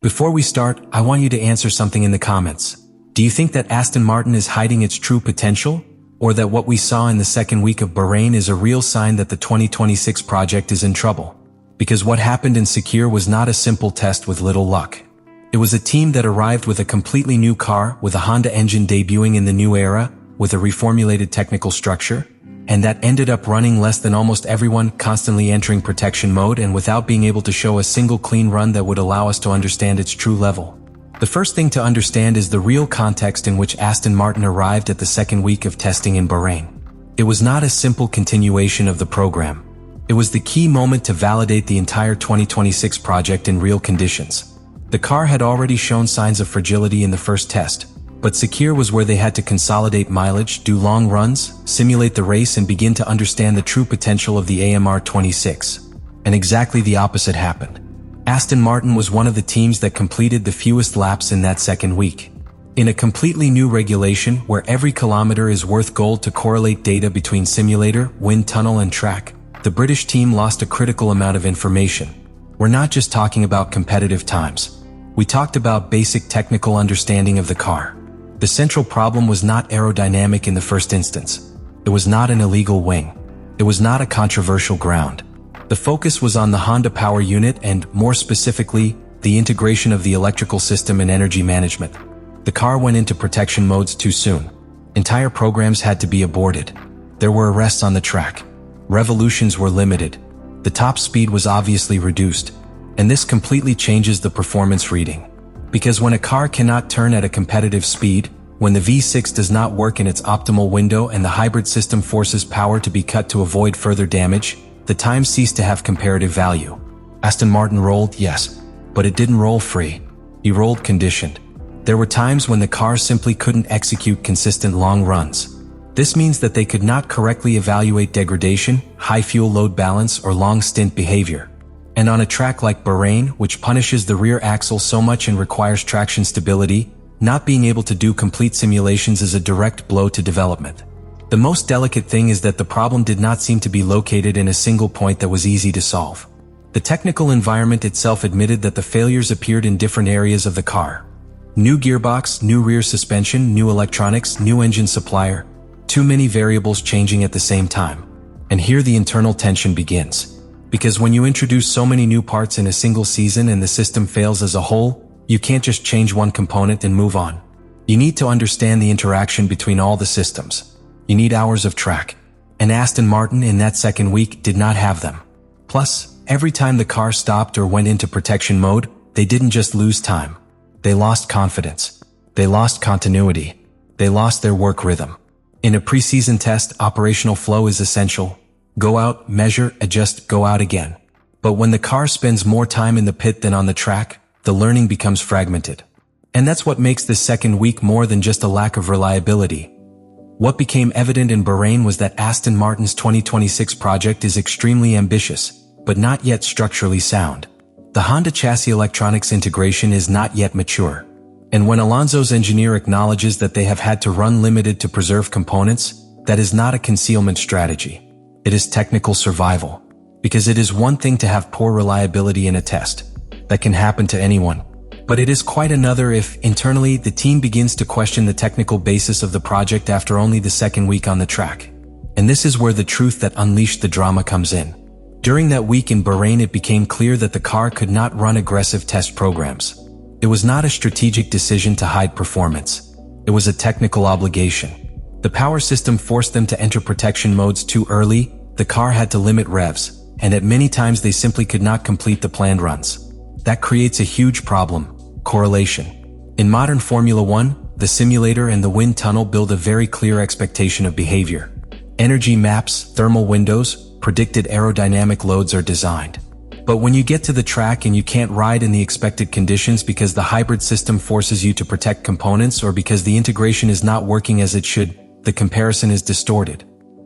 Before we start, I want you to answer something in the comments. Do you think that Aston Martin is hiding its true potential? Or that what we saw in the second week of Bahrain is a real sign that the 2026 project is in trouble? Because what happened in Sakhir was not a simple test with little luck. It was a team that arrived with a completely new car, with a Honda engine debuting in the new era, with a reformulated technical structure, and that ended up running less than almost everyone, constantly entering protection mode and without being able to show a single clean run that would allow us to understand its true level. The first thing to understand is the real context in which Aston Martin arrived at the second week of testing in Bahrain. It was not a simple continuation of the program. It was the key moment to validate the entire 2026 project in real conditions. The car had already shown signs of fragility in the first test, but Sakhir was where they had to consolidate mileage, do long runs, simulate the race and begin to understand the true potential of the AMR26. And exactly the opposite happened. Aston Martin was one of the teams that completed the fewest laps in that second week. In a completely new regulation where every kilometer is worth gold to correlate data between simulator, wind tunnel and track, the British team lost a critical amount of information. We're not just talking about competitive times. We talked about basic technical understanding of the car. The central problem was not aerodynamic in the first instance. It was not an illegal wing. It was not a controversial ground. The focus was on the Honda power unit and, more specifically, the integration of the electrical system and energy management. The car went into protection modes too soon. Entire programs had to be aborted. There were arrests on the track. Revolutions were limited. The top speed was obviously reduced. And this completely changes the performance reading. Because when a car cannot turn at a competitive speed, when the V6 does not work in its optimal window and the hybrid system forces power to be cut to avoid further damage, the time ceased to have comparative value. Aston Martin rolled, yes, but it didn't roll free. He rolled conditioned. There were times when the car simply couldn't execute consistent long runs. This means that they could not correctly evaluate degradation, high fuel load balance, or long stint behavior. And on a track like Bahrain, which punishes the rear axle so much and requires traction stability, not being able to do complete simulations is a direct blow to development. The most delicate thing is that the problem did not seem to be located in a single point that was easy to solve. The technical environment itself admitted that the failures appeared in different areas of the car. New gearbox, new rear suspension, new electronics, new engine supplier. Too many variables changing at the same time. And here the internal tension begins. Because when you introduce so many new parts in a single season and the system fails as a whole, you can't just change one component and move on. You need to understand the interaction between all the systems. You need hours of track. And Aston Martin in that second week did not have them. Plus, every time the car stopped or went into protection mode, they didn't just lose time. They lost confidence. They lost continuity. They lost their work rhythm. In a preseason test, operational flow is essential. Go out, measure, adjust, go out again. But when the car spends more time in the pit than on the track, the learning becomes fragmented. And that's what makes this second week more than just a lack of reliability. What became evident in Bahrain was that Aston Martin's 2026 project is extremely ambitious, but not yet structurally sound. The Honda chassis electronics integration is not yet mature. And when Alonso's engineer acknowledges that they have had to run limited to preserve components, that is not a concealment strategy. It is technical survival. Because it is one thing to have poor reliability in a test. That can happen to anyone. But it is quite another if, internally, the team begins to question the technical basis of the project after only the second week on the track. And this is where the truth that unleashed the drama comes in. During that week in Bahrain, it became clear that the car could not run aggressive test programs. It was not a strategic decision to hide performance. It was a technical obligation. The power system forced them to enter protection modes too early, the car had to limit revs, and at many times they simply could not complete the planned runs. That creates a huge problem. Correlation. In modern Formula 1, the simulator and the wind tunnel build a very clear expectation of behavior. Energy maps, thermal windows, predicted aerodynamic loads are designed. But when you get to the track and you can't ride in the expected conditions because the hybrid system forces you to protect components or because the integration is not working as it should, the comparison is distorted.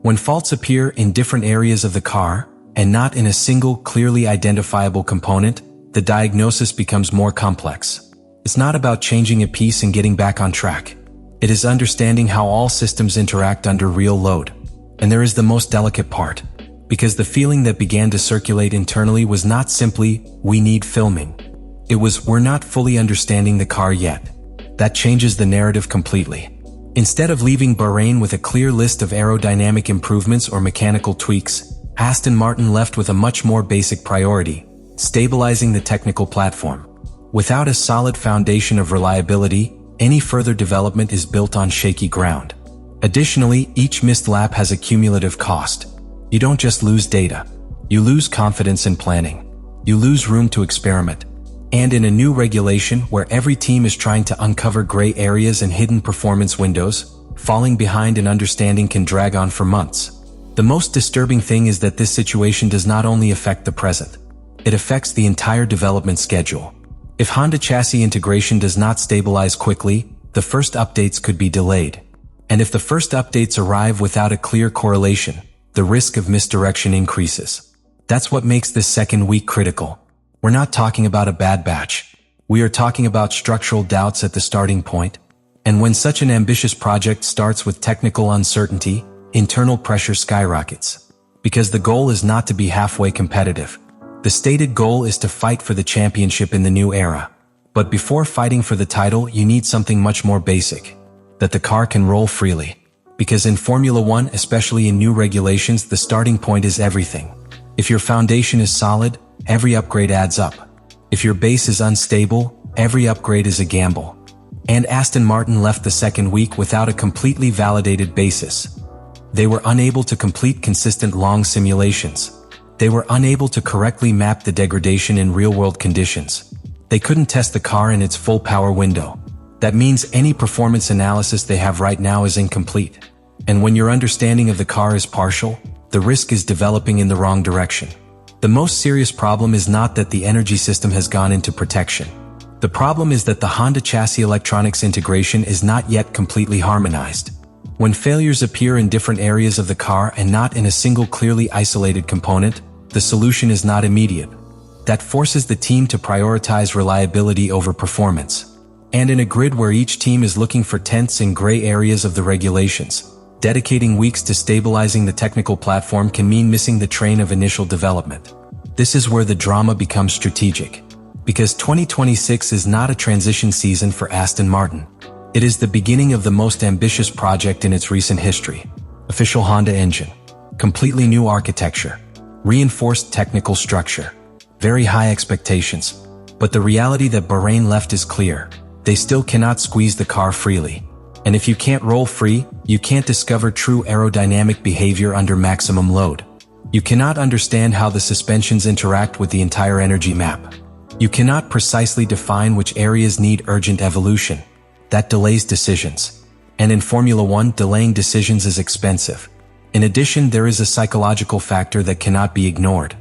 When faults appear in different areas of the car, and not in a single clearly identifiable component, the diagnosis becomes more complex. It's not about changing a piece and getting back on track. It is understanding how all systems interact under real load. And there is the most delicate part. Because the feeling that began to circulate internally was not simply, we need filming. It was, "We're not fully understanding the car yet." That changes the narrative completely. Instead of leaving Bahrain with a clear list of aerodynamic improvements or mechanical tweaks, Aston Martin left with a much more basic priority: stabilizing the technical platform. Without a solid foundation of reliability, any further development is built on shaky ground. Additionally, each missed lap has a cumulative cost. You don't just lose data. You lose confidence in planning. You lose room to experiment. And in a new regulation where every team is trying to uncover gray areas and hidden performance windows, falling behind in understanding can drag on for months. The most disturbing thing is that this situation does not only affect the present. It affects the entire development schedule. If Honda chassis integration does not stabilize quickly, the first updates could be delayed. And if the first updates arrive without a clear correlation, the risk of misdirection increases. That's what makes this second week critical. We're not talking about a bad batch. We are talking about structural doubts at the starting point. And when such an ambitious project starts with technical uncertainty, internal pressure skyrockets. Because the goal is not to be halfway competitive. The stated goal is to fight for the championship in the new era. But before fighting for the title, you need something much more basic. That the car can roll freely. Because in Formula One, especially in new regulations, the starting point is everything. If your foundation is solid, every upgrade adds up. If your base is unstable, every upgrade is a gamble. And Aston Martin left the second week without a completely validated basis. They were unable to complete consistent long simulations. They were unable to correctly map the degradation in real-world conditions. They couldn't test the car in its full power window. That means any performance analysis they have right now is incomplete. And when your understanding of the car is partial, the risk is developing in the wrong direction. The most serious problem is not that the energy system has gone into protection. The problem is that the Honda chassis electronics integration is not yet completely harmonized. When failures appear in different areas of the car and not in a single clearly isolated component, the solution is not immediate. That forces the team to prioritize reliability over performance. And in a grid where each team is looking for tenths in gray areas of the regulations, dedicating weeks to stabilizing the technical platform can mean missing the train of initial development. This is where the drama becomes strategic. Because 2026 is not a transition season for Aston Martin. It is the beginning of the most ambitious project in its recent history. Official Honda engine. Completely new architecture. Reinforced technical structure. Very high expectations. But the reality that Bahrain left is clear. They still cannot squeeze the car freely. And if you can't roll free, you can't discover true aerodynamic behavior under maximum load. You cannot understand how the suspensions interact with the entire energy map. You cannot precisely define which areas need urgent evolution. That delays decisions. And in Formula One, delaying decisions is expensive. In addition, there is a psychological factor that cannot be ignored.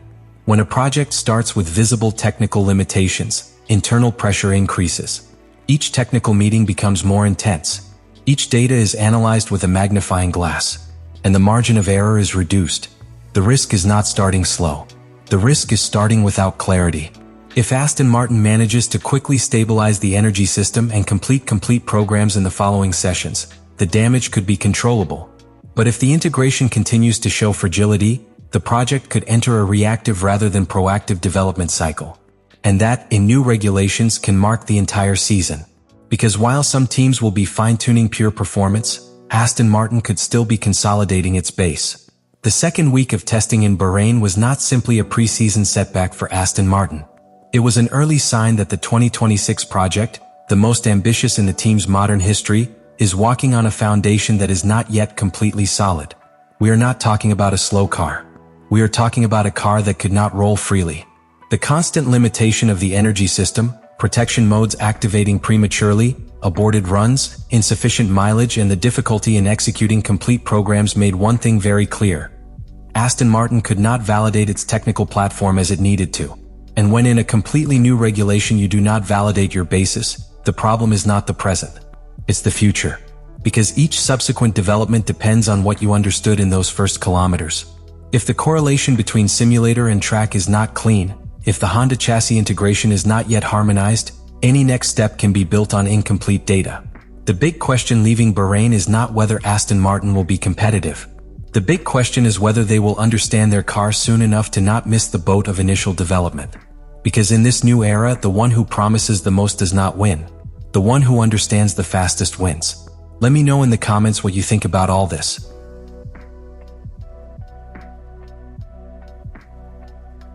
When a project starts with visible technical limitations, internal pressure increases. Each technical meeting becomes more intense. Each data is analyzed with a magnifying glass. And the margin of error is reduced. The risk is not starting slow. The risk is starting without clarity. If Aston Martin manages to quickly stabilize the energy system and complete programs in the following sessions, the damage could be controllable. But if the integration continues to show fragility, the project could enter a reactive rather than proactive development cycle. And that, in new regulations, can mark the entire season. Because while some teams will be fine-tuning pure performance, Aston Martin could still be consolidating its base. The second week of testing in Bahrain was not simply a preseason setback for Aston Martin. It was an early sign that the 2026 project, the most ambitious in the team's modern history, is walking on a foundation that is not yet completely solid. We are not talking about a slow car. We are talking about a car that could not roll freely. The constant limitation of the energy system, protection modes activating prematurely, aborted runs, insufficient mileage, and the difficulty in executing complete programs made one thing very clear. Aston Martin could not validate its technical platform as it needed to. And when in a completely new regulation you do not validate your basis, the problem is not the present. It's the future. Because each subsequent development depends on what you understood in those first kilometers. If the correlation between simulator and track is not clean, if the Honda chassis integration is not yet harmonized, any next step can be built on incomplete data. The big question leaving Bahrain is not whether Aston Martin will be competitive. The big question is whether they will understand their car soon enough to not miss the boat of initial development. Because in this new era, the one who promises the most does not win. The one who understands the fastest wins. Let me know in the comments what you think about all this.